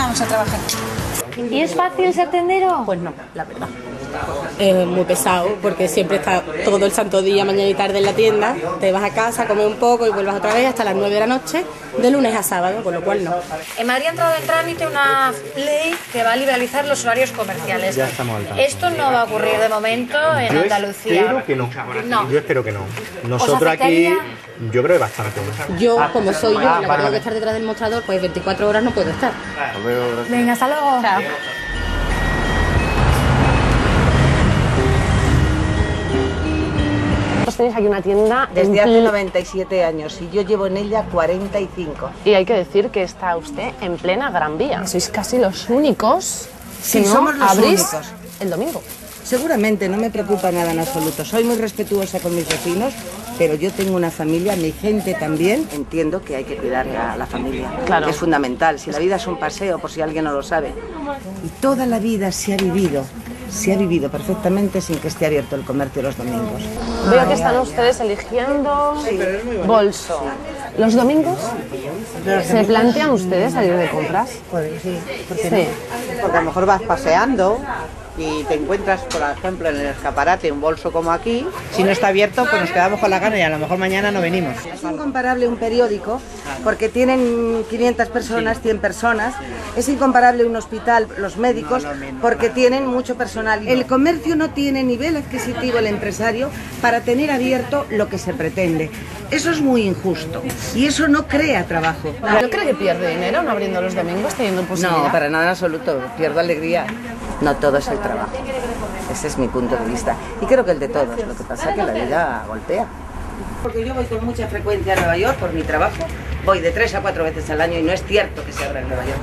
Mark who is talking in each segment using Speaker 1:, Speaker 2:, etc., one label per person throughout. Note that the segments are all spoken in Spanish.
Speaker 1: vamos a trabajar. ¿Y es fácil ser tendero?
Speaker 2: Pues no, la verdad. Es muy pesado porque siempre está todo el santo día, mañana y tarde en la tienda. Te vas a casa, comes un poco y vuelvas otra vez hasta las 9 de la noche, de lunes a sábado, con lo cual no.
Speaker 1: En Madrid ha entrado en trámite una ley que va a liberalizar los horarios comerciales.
Speaker 3: Ya estamos al tanto.
Speaker 1: Esto no va a ocurrir de momento en Andalucía.
Speaker 3: Yo espero que no.
Speaker 1: No.
Speaker 3: Yo espero que no. Nosotros aquí, yo creo que bastante.
Speaker 2: Yo, como soy yo, la que tengo que estar detrás del mostrador, pues 24 horas no puedo estar.
Speaker 1: Venga, hasta luego. Chao.
Speaker 4: Tenéis aquí una tienda
Speaker 5: desde hace 97 años y yo llevo en ella 45.
Speaker 4: Y hay que decir que está usted en plena Gran Vía. Sois casi los únicos.
Speaker 5: Sí,
Speaker 4: no
Speaker 5: somos los
Speaker 4: abrís
Speaker 5: únicos.
Speaker 4: El domingo.
Speaker 5: Seguramente, no me preocupa nada en absoluto. Soy muy respetuosa con mis vecinos, pero yo tengo una familia, mi gente también. Entiendo que hay que cuidar a la familia,
Speaker 4: claro.
Speaker 5: Que es fundamental. Si la vida es un paseo, por si alguien no lo sabe. Y toda la vida se ha vivido perfectamente sin que esté abierto el comercio los domingos.
Speaker 4: Veo que están ustedes eligiendo bolso. ¿Los domingos se plantean ustedes salir de compras?
Speaker 5: Sí,
Speaker 4: Sí.
Speaker 6: Porque a lo mejor vas paseando y te encuentras, por ejemplo, en el escaparate un bolso como aquí. Si no está abierto, pues nos quedamos con la gana y a lo mejor mañana no venimos.
Speaker 5: Es incomparable un periódico porque tienen 500 personas, 100 personas. Es incomparable un hospital, los médicos, porque tienen mucho personal. El comercio no tiene nivel adquisitivo, el empresario, para tener abierto lo que se pretende. Eso es muy injusto y eso no crea trabajo.
Speaker 4: ¿No cree que pierde dinero no abriendo los domingos teniendo posibilidad?
Speaker 5: No, para nada en absoluto. Pierdo alegría. No todo es el trabajo. Ese es mi punto de vista. Y creo que el de todos. Lo que pasa es que la vida golpea. Porque yo voy con mucha frecuencia a Nueva York por mi trabajo. Voy de 3 a 4 veces al año y no es cierto que se abra en Nueva York.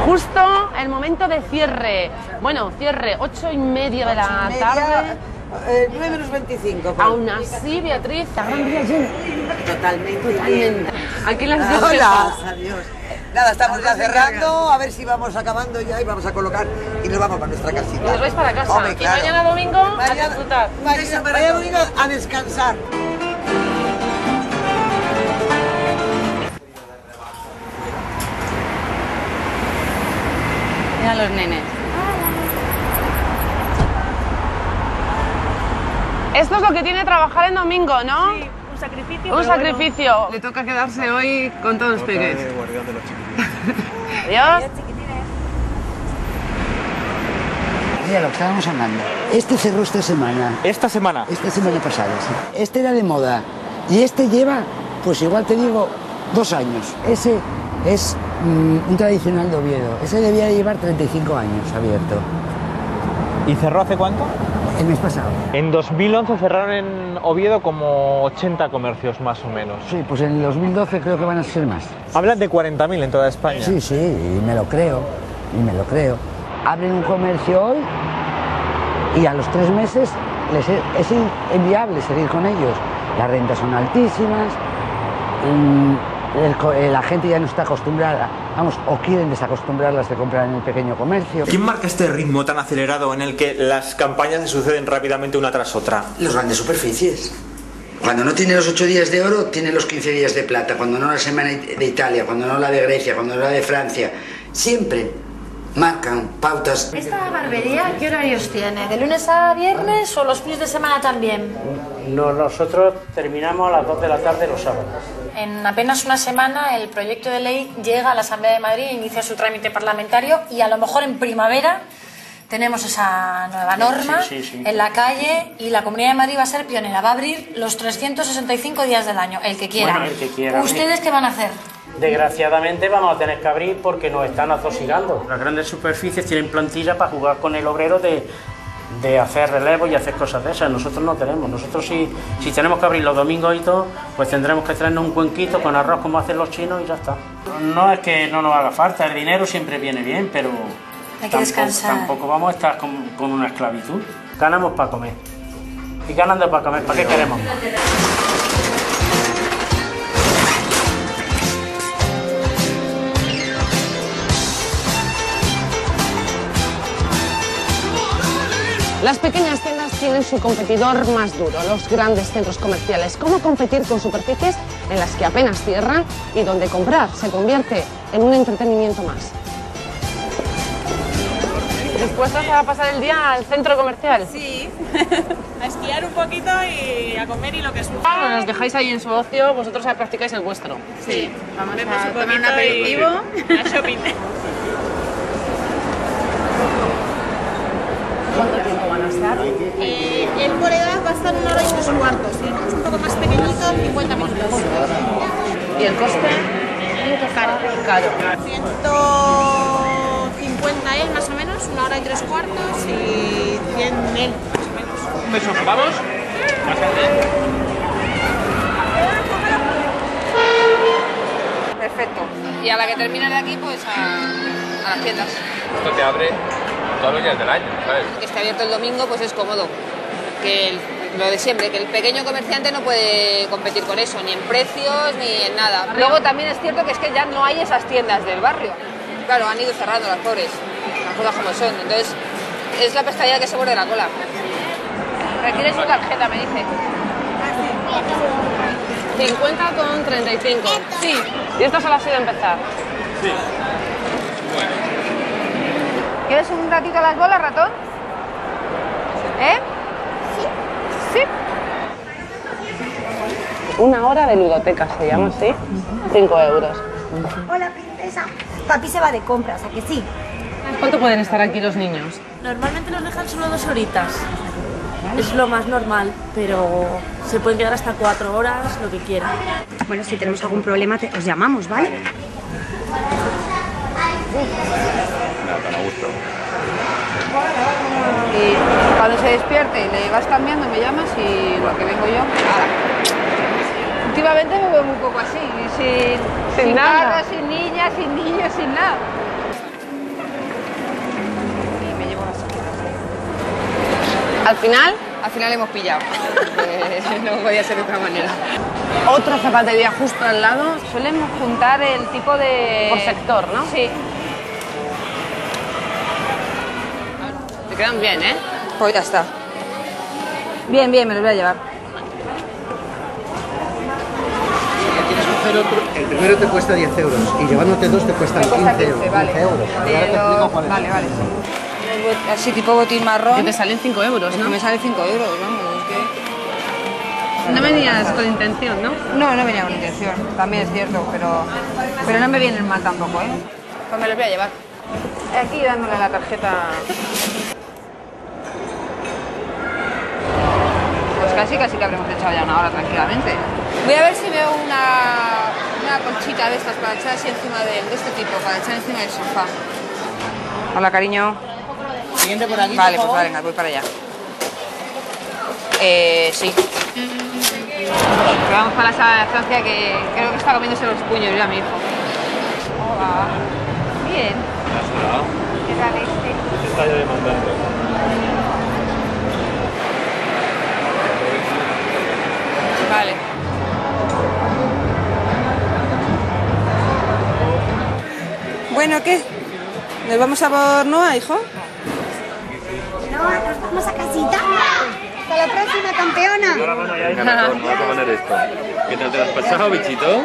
Speaker 4: Justo el momento de cierre. Bueno, cierre, 8:30 de la tarde.
Speaker 5: 9 menos 25.
Speaker 4: Aún así, Beatriz, la Gran Vía llena.
Speaker 5: Totalmente.
Speaker 4: Aquí las dos
Speaker 7: Hola,
Speaker 4: jefas.
Speaker 7: adiós. Nada, estamos ya cerrando, a ver si vamos acabando ya y vamos a colocar y nos vamos para nuestra casita.
Speaker 4: Y os vais para casa.
Speaker 7: Hombre,
Speaker 4: Y
Speaker 7: claro.
Speaker 4: mañana domingo a disfrutar.
Speaker 7: Mañana domingo a descansar.
Speaker 2: Mira los nenes.
Speaker 4: Esto es lo que tiene trabajar en domingo, ¿no?
Speaker 1: Sí, un sacrificio.
Speaker 4: Un sacrificio. Le toca quedarse hoy con todos los peques. Adiós.
Speaker 8: Mira lo que estábamos hablando. Este cerró esta semana.
Speaker 3: ¿Esta semana?
Speaker 8: Esta semana pasada, sí. Este era de moda. Y este lleva, pues igual te digo, 2 años. Ese es un tradicional de Oviedo. Ese debía llevar 35 años abierto.
Speaker 3: ¿Y cerró hace cuánto?
Speaker 8: El mes pasado.
Speaker 3: En 2011 cerraron en Oviedo como 80 comercios más o menos.
Speaker 8: Sí, pues en el 2012 creo que van a ser más.
Speaker 3: Hablan de 40.000 en toda España.
Speaker 8: Sí, sí, y me lo creo. Abren un comercio hoy y a los 3 meses es inviable seguir con ellos. Las rentas son altísimas, la gente ya no está acostumbrada, vamos, o quieren desacostumbrarlas de comprar en el pequeño comercio.
Speaker 9: ¿Quién marca este ritmo tan acelerado en el que las campañas se suceden rápidamente una tras otra?
Speaker 8: Los grandes superficies. Cuando no tiene los 8 días de oro, tiene los 15 días de plata. Cuando no la semana de Italia, cuando no la de Grecia, cuando no la de Francia. Siempre marcan pautas.
Speaker 1: ¿Esta barbería qué horarios tiene? ¿De lunes a viernes o los fines de semana también?
Speaker 10: No, nosotros terminamos a las 2 de la tarde los sábados.
Speaker 1: En apenas una semana el proyecto de ley llega a la Asamblea de Madrid, inicia su trámite parlamentario y a lo mejor en primavera tenemos esa nueva norma en la calle y la Comunidad de Madrid va a ser pionera, va a abrir los 365 días del año, el que quiera.
Speaker 10: Bueno, el que quiera.
Speaker 1: ¿Ustedes qué van a hacer?
Speaker 10: Desgraciadamente vamos a tener que abrir porque nos están atosigando. Las grandes superficies tienen plantilla para jugar con el obrero de hacer relevo y hacer cosas de esas. Nosotros no tenemos. Nosotros si tenemos que abrir los domingos y todo, pues tendremos que traernos un cuenquito con arroz como hacen los chinos y ya está. No es que no nos haga falta, el dinero siempre viene bien, pero
Speaker 1: hay que descansar.
Speaker 10: Tampoco vamos a estar con una esclavitud. Ganamos para comer. Y ganando para comer, ¿para qué queremos?
Speaker 4: Las pequeñas tiendas tienen su competidor más duro, los grandes centros comerciales. ¿Cómo competir con superficies en las que apenas cierran y donde comprar se convierte en un entretenimiento más? ¿Dispuestos a pasar el día al centro comercial?
Speaker 11: Sí, a esquiar un poquito y a comer y lo que surja.
Speaker 4: Bueno, nos dejáis ahí en su ocio, vosotros practicáis el vuestro.
Speaker 11: Sí, vamos a tomar un aperitivo a shopping.
Speaker 4: ¿Cuánto tiempo van a estar?
Speaker 11: El bodegas va a estar 1 hora y 3 cuartos. Si es un poco más pequeñito, 50 minutos.
Speaker 4: ¿Y el coste?
Speaker 11: Caro.
Speaker 4: Caro.
Speaker 11: 150 él más o menos, 1 hora y 3 cuartos y 100 él más o menos.
Speaker 3: Un beso, ¿vamos?
Speaker 12: Perfecto. Y a la que termine de aquí, pues a las tiendas.
Speaker 3: Esto te abre todos los días del año, ¿sabes?
Speaker 12: Que esté abierto el domingo, pues es cómodo. Lo de siempre, que el pequeño comerciante no puede competir con eso, ni en precios, ni en nada. Luego también es cierto que es que ya no hay esas tiendas del barrio. Claro, han ido cerrando las pobres, las cosas como son. Entonces, es la pescadilla que se muerde la cola. Requiere su tarjeta, me dice.
Speaker 4: 50 con 35.
Speaker 12: Sí.
Speaker 4: ¿Y esto solo ha sido empezar?
Speaker 3: Sí. Bueno.
Speaker 12: ¿Quieres un ratito a las bolas, ratón? ¿Eh? Sí. Sí.
Speaker 4: 1 hora de ludoteca se llama así. 5 euros.
Speaker 13: Hola, princesa. Papi se va de compras, ¿a que sí?
Speaker 4: ¿Cuánto pueden estar aquí los niños?
Speaker 11: Normalmente nos dejan solo 2 horitas. Es lo más normal, pero se pueden quedar hasta 4 horas, lo que quieran.
Speaker 13: Bueno, si tenemos algún problema os llamamos, ¿vale?
Speaker 3: Nada, tan a gusto.
Speaker 12: Y cuando se despierte le vas cambiando, me llamas y lo que vengo yo. Nada. Últimamente me veo muy poco así, sin
Speaker 4: nada.
Speaker 12: carros, sin niñas, sin niños, sin nada. Y me llevo las cosas. Al final hemos pillado. No podía ser de otra manera.
Speaker 4: Otra zapatería justo al lado.
Speaker 12: Solemos juntar el tipo de...
Speaker 4: Por sector, ¿no?
Speaker 12: Sí.
Speaker 4: Te quedan bien, ¿eh?
Speaker 12: Pues ya está. Bien, me los voy a llevar.
Speaker 14: Quieres coger otro, el primero te cuesta 10 euros y llevándote 2 te cuestan 15 euros.
Speaker 12: Vale.
Speaker 14: 15 euros. Ahora te explico cuál es.
Speaker 12: Vale. Así tipo botín marrón.
Speaker 4: Que te salen 5 euros, ¿no?
Speaker 12: Me sale 5 euros, vamos, es que...
Speaker 4: No venías con intención, ¿no?
Speaker 12: No venía con intención, también es cierto, pero no me vienen mal tampoco, ¿eh? Pues me los voy a llevar. Aquí dándole la tarjeta... Pues casi que habremos echado ya 1 hora tranquilamente. Voy a ver si veo una colchita de estas para echar así encima de este tipo, para echar encima del sofá. Hola, cariño.
Speaker 6: Siguiente por aquí.
Speaker 12: Vale, pues vale, venga, voy para allá. Sí. Vamos para la sala de Francia que creo que está comiéndose los puños ya mi hijo. Hola. Bien. ¿Qué tal este?
Speaker 3: Se está ya demandando.
Speaker 12: Vale. Bueno, ¿qué? ¿Nos vamos a por Noa, hijo?
Speaker 13: No, nos vamos a casita. Hasta la próxima, campeona.
Speaker 3: Vamos a poner esto. ¿Qué tal te lo has pasado, bichito?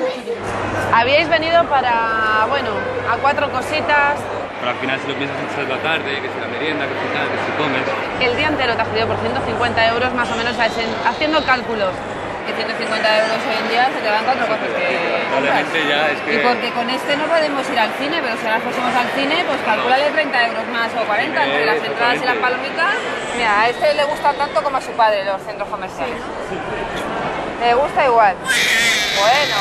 Speaker 4: Habíais venido para, bueno, a 4 cositas.
Speaker 15: Pero al final si lo piensas echas la tarde, que si la merienda, que si tal, que si comes.
Speaker 4: El día entero te ha jodido por 150 euros más o menos haciendo cálculos.
Speaker 12: Que 150 euros hoy en día se te dan 4 cosas que...
Speaker 15: Probablemente ya es que...
Speaker 12: Y porque con este no podemos ir al cine, pero si ahora fuésemos al cine, pues calcúlale 30 euros más o 40 entre las entradas y las palomitas. Mira, a este le gusta tanto como a su padre los centros comerciales. Le gusta igual. Bueno.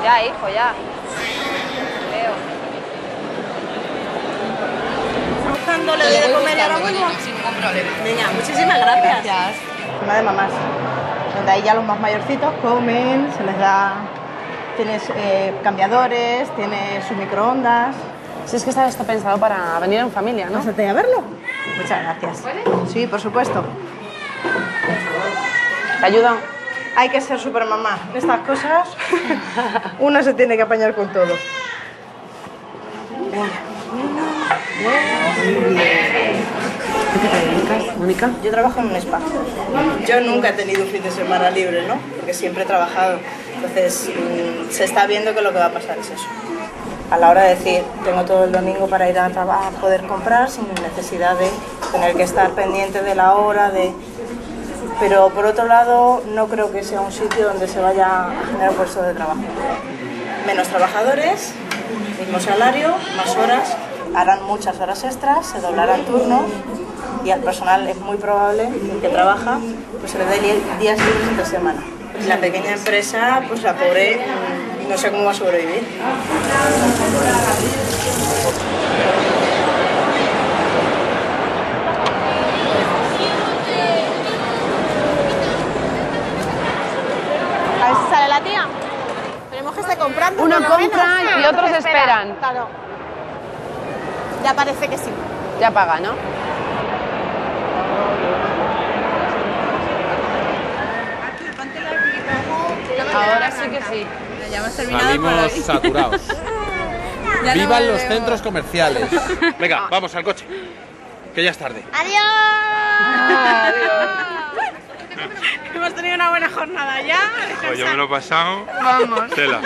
Speaker 12: Ya, hijo, ya. Leo.
Speaker 11: Buscándole de comer ahora mismo.
Speaker 12: Sin ningún problema.
Speaker 11: Venga, muchísimas gracias.
Speaker 6: Zona de mamás, donde ahí ya los más mayorcitos comen, se les da, tienes cambiadores, tienes su microondas.
Speaker 4: Si es que está pensado para venir en familia, ¿no?
Speaker 6: Pásate a verlo. Muchas gracias. Sí, por supuesto.
Speaker 4: ¿Te ayuda?
Speaker 6: Hay que ser super mamá. En estas cosas, una se tiene que apañar con todo.
Speaker 4: ¿A qué te dedicas, Mónica?
Speaker 16: Yo trabajo en un spa. Yo nunca he tenido un fin de semana libre, ¿no? Porque siempre he trabajado. Entonces, se está viendo que lo que va a pasar es eso. A la hora de decir, tengo todo el domingo para ir a poder comprar sin necesidad de tener que estar pendiente de la hora, Pero por otro lado, no creo que sea un sitio donde se vaya a generar puestos de trabajo. Menos trabajadores, mismo salario, más horas, harán muchas horas extras, se doblará el turno y al personal es muy probable que trabaja, pues se le dé días libres entre semana. La pequeña empresa, pues la pobre, no sé cómo va a sobrevivir.
Speaker 17: A ver si sale la tía. Tenemos que estar comprando.
Speaker 4: Uno compra y otros esperan.
Speaker 17: Claro. Ya parece que sí.
Speaker 4: Ya paga, ¿no? Ahora sí que sí.
Speaker 17: Ya hemos terminado.
Speaker 14: Salimos saturados. ¡Vivan los centros comerciales! Venga, vamos al coche, que ya es tarde.
Speaker 17: ¡Adiós! Hemos tenido una buena jornada ya.
Speaker 15: Pues yo me lo he pasado.
Speaker 17: Vamos.
Speaker 15: Tela.